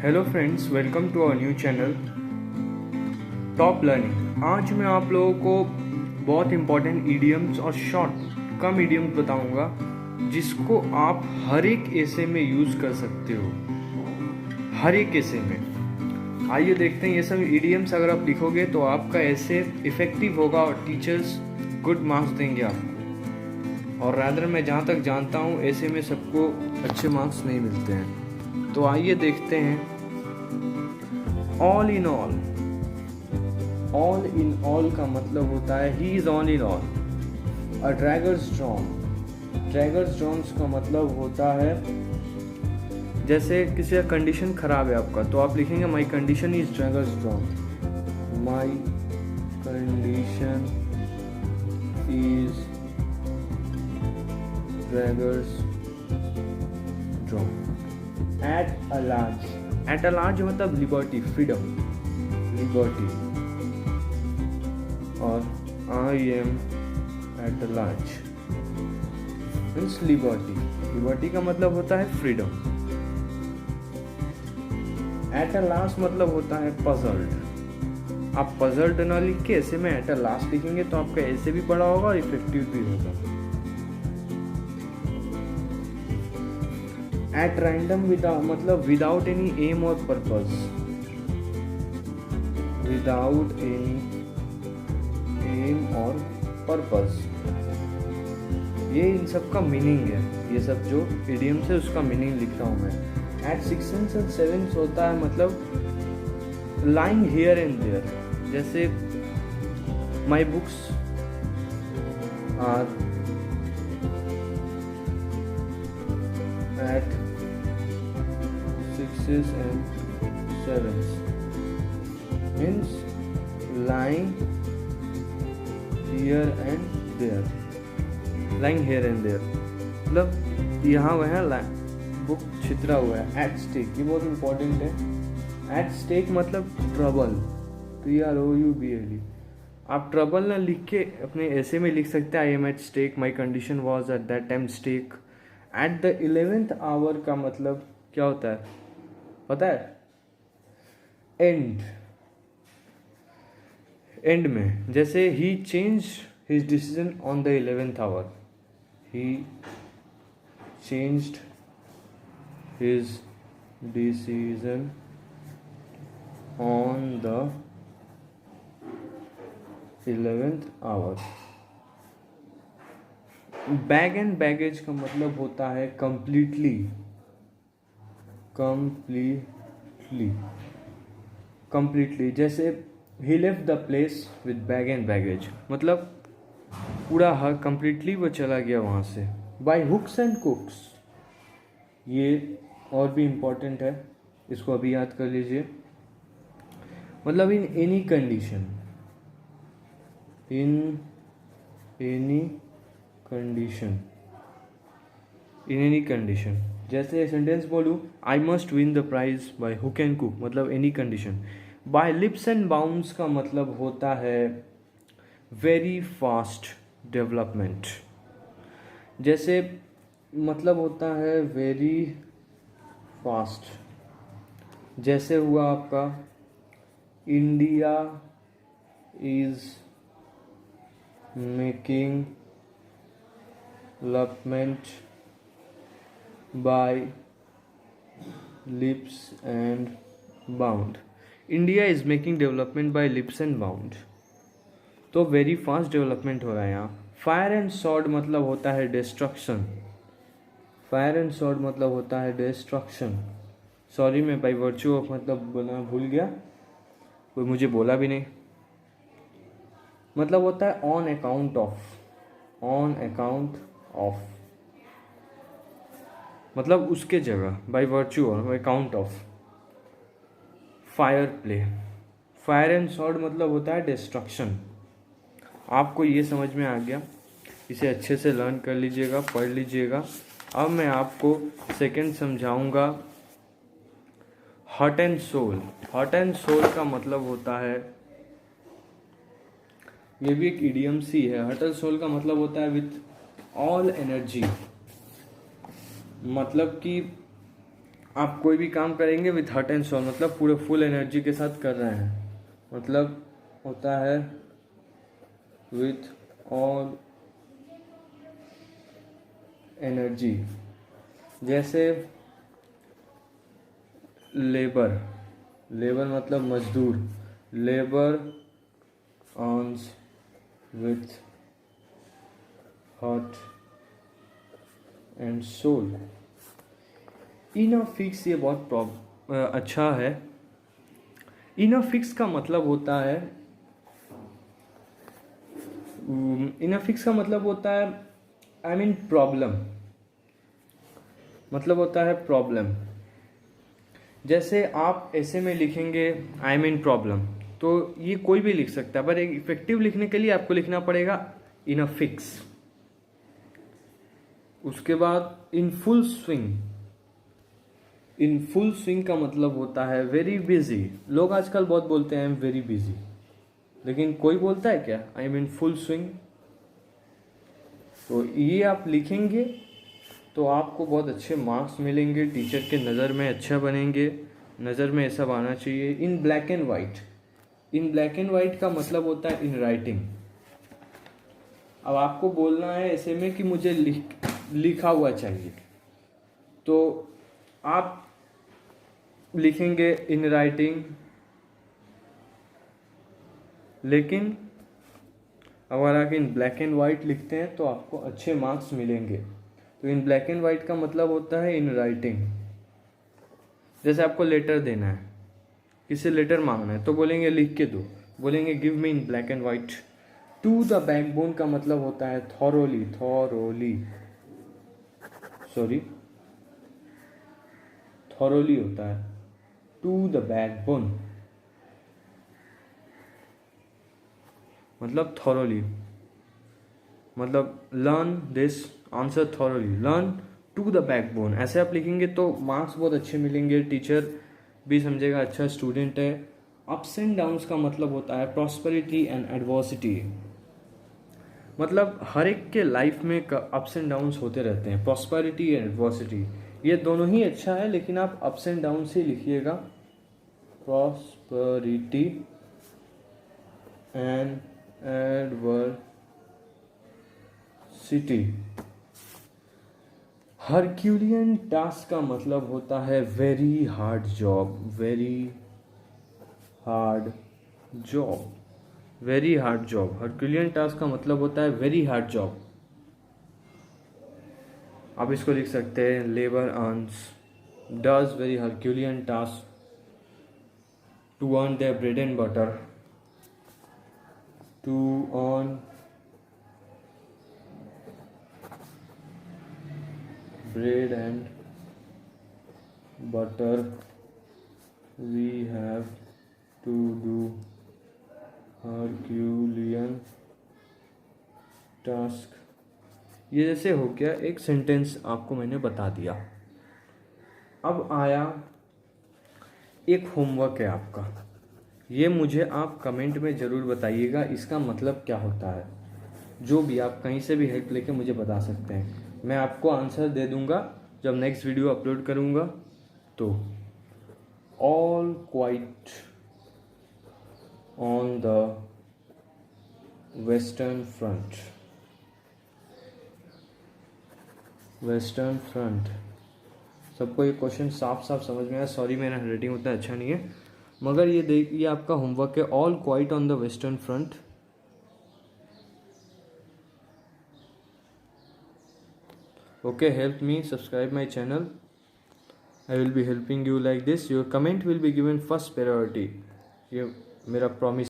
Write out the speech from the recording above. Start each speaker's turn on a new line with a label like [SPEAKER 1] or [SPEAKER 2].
[SPEAKER 1] Hello friends, welcome to our new channel Top Learning. आज मैं आप लोगों को बहुत इंपॉर्टेंट ईडियम्स और शॉर्ट कम ईडियम्स बताऊंगा जिसको आप हर एक एसे में यूज़ कर सकते हो, हर एक एसे में। आइए देखते हैं ये सब ईडियम्स अगर आप लिखोगे तो आपका एसे इफेक्टिव होगा और टीचर्स गुड मार्क्स देंगे आपको। और रादर मैं जहाँ तक जानता हूँ एसे में सबको अच्छे मार्क्स नहीं मिलते हैं। तो आइए देखते हैं। All in all, all in all का मतलब होता है he is all in all. A daggers drawn, daggers drawns का मतलब होता है जैसे किसी का कंडीशन खराब है आपका, तो आप लिखेंगे my condition is daggers drawn. My condition is daggers drawn. At a large, at a large मतलब लिबर्टी, फ्रीडम, लिबर्टी। और I am at a large means liberty. Liberty का मतलब होता है फ्रीडम। एट अ लास्ट मतलब होता है puzzled. आप पजल्ड ना लिख के ऐसे में एट अ लास्ट लिखेंगे तो आपका ऐसे भी बड़ा होगा और इफेक्टिव भी होगा। एट रैंडम विदाउट मतलब विदाउट एनी एम और पर्पस, विदाउट एनी एम और पर्पस, ये इन सब का मीनिंग है। ये सब जो इडियम से उसका मीनिंग लिख रहा हूँ मैं। एट 6 and 7 होता है मतलब लाइंग हियर एंड देयर। जैसे my books are at 6 and 7 means lying here and there, lying here and there मतलब यहाँ वह बुक छितरा हुआ है। एट स्टेक, ये बहुत इंपॉर्टेंट है। एट स्टेक मतलब ट्रबल, TROUBLE। आप ट्रबल ना लिख के अपने ऐसे में लिख सकते हैं I am at stake, my condition was at that time stake. At the 11th hour का मतलब क्या होता है पता है? एंड, एंड में। जैसे he change his decision on the 11th hour, he changed his decision on the 11th hour. Bag and baggage का मतलब होता है कंप्लीटली, कंप्लीटली, कंप्लीटली। जैसे he left the place with bag and baggage मतलब पूरा हर completely वो चला गया वहाँ से। बाय हुक्स एंड कुक्स, ये और भी इम्पोर्टेंट है, इसको अभी याद कर लीजिए। मतलब in any condition, in any condition, in any condition. जैसे सेंटेंस बोलूँ I must win the prize by hook and cook मतलब any condition. By lips and bounds का मतलब होता है वेरी फास्ट डेवलपमेंट। जैसे मतलब होता है वेरी फास्ट। जैसे हुआ आपका India is making development bye lips and bound. India is making development bye lips and bound, तो वेरी फास्ट डेवलपमेंट हो रहा है यहाँ। फायर एंड सॉर्ड मतलब होता है डिस्ट्रक्शन, फायर एंड सॉर्ड मतलब होता है डिस्ट्रक्शन। सॉरी मैं बाई वर्च्यू ऑफ मतलब बोलना भूल गया, कोई मुझे बोला भी नहीं। मतलब होता है on account of, on account of मतलब उसके जगह, बाई वर्च्यू और account of. Fire play, fire and sword मतलब होता है डिस्ट्रक्शन। आपको ये समझ में आ गया, इसे अच्छे से लर्न कर लीजिएगा, पढ़ लीजिएगा। अब मैं आपको सेकंड समझाऊंगा heart and soul. Heart and soul का मतलब होता है, ये भी एक इडियम सी है। हार्ट एंड सोल का मतलब होता है विथ ऑल एनर्जी, मतलब कि आप कोई भी काम करेंगे विथ हार्ट एंड सोल, मतलब पूरे फुल एनर्जी के साथ कर रहे हैं, मतलब होता है विथ ऑल एनर्जी। जैसे लेबर, लेबर मतलब मजदूर, labour earns with heart and soul. In a fix, ये बहुत अच्छा है। इन अ फिक्स का मतलब होता है, इन अ फिक्स का मतलब होता है आई मीन प्रॉब्लम, मतलब होता है प्रॉब्लम। जैसे आप ऐसे में लिखेंगे आई मीन प्रॉब्लम, तो ये कोई भी लिख सकता है, पर एक इफेक्टिव लिखने के लिए आपको लिखना पड़ेगा इन अ फिक्स। उसके बाद in full swing, in full swing का मतलब होता है वेरी बिजी। लोग आजकल बहुत बोलते हैं आई एम वेरी बिजी, लेकिन कोई बोलता है क्या I am in full swing? तो ये आप लिखेंगे तो आपको बहुत अच्छे मार्क्स मिलेंगे, टीचर के नज़र में अच्छा बनेंगे, नज़र में ऐसा आना चाहिए। In black and white, in black and white का मतलब होता है इन राइटिंग। अब आपको बोलना है ऐसे में कि मुझे लिखा हुआ चाहिए, तो आप लिखेंगे इन राइटिंग। लेकिन अगर आप इन ब्लैक एंड वाइट लिखते हैं तो आपको अच्छे मार्क्स मिलेंगे। तो इन ब्लैक एंड वाइट का मतलब होता है इन राइटिंग। जैसे आपको लेटर देना है, किसी लेटर मांगना है, तो बोलेंगे लिख के दो, बोलेंगे give me in black and white. To the backbone का मतलब होता है थॉरोली, थॉरोली होता है टू द बैकबोन, मतलब थॉरोली, मतलब learn this answer thoroughly, learn to the backbone. ऐसे आप लिखेंगे तो मार्क्स बहुत अच्छे मिलेंगे, टीचर भी समझेगा अच्छा स्टूडेंट है। अप्स एंड डाउन्स का मतलब होता है प्रॉस्पेरिटी एंड एडवर्सिटी, मतलब हर एक के लाइफ में अप्स एंड डाउन्स होते रहते हैं, प्रॉस्पेरिटी एंड एडवर्सिटी, ये दोनों ही अच्छा है, लेकिन आप अप्स एंड डाउन्स ही लिखिएगा, prosperity and adversity. Herculean task का मतलब होता है very hard job, very hard job, very hard job. Herculean task का मतलब होता है वेरी हार्ड जॉब। आप इसको लिख सकते हैं labour earns does very herculean task to earn their bread and butter, to earn bread and butter we have to do Herculean task। ये जैसे हो गया एक सेंटेंस आपको मैंने बता दिया। अब आया एक होमवर्क है आपका, ये मुझे आप कमेंट में ज़रूर बताइएगा इसका मतलब क्या होता है। जो भी आप कहीं से भी हेल्प लेके मुझे बता सकते हैं, मैं आपको आंसर दे दूंगा जब नेक्स्ट वीडियो अपलोड करूंगा। तो all quite on the western front, western front. सबको ये क्वेश्चन साफ साफ समझ में आया? सॉरी मेरा हैंडराइटिंग उतना अच्छा नहीं है, मगर ये आपका होमवर्क है, all quite on the western front. Okay, help me subscribe my channel. I will be helping you like this. Your comment will be given first priority. ये मेरा promise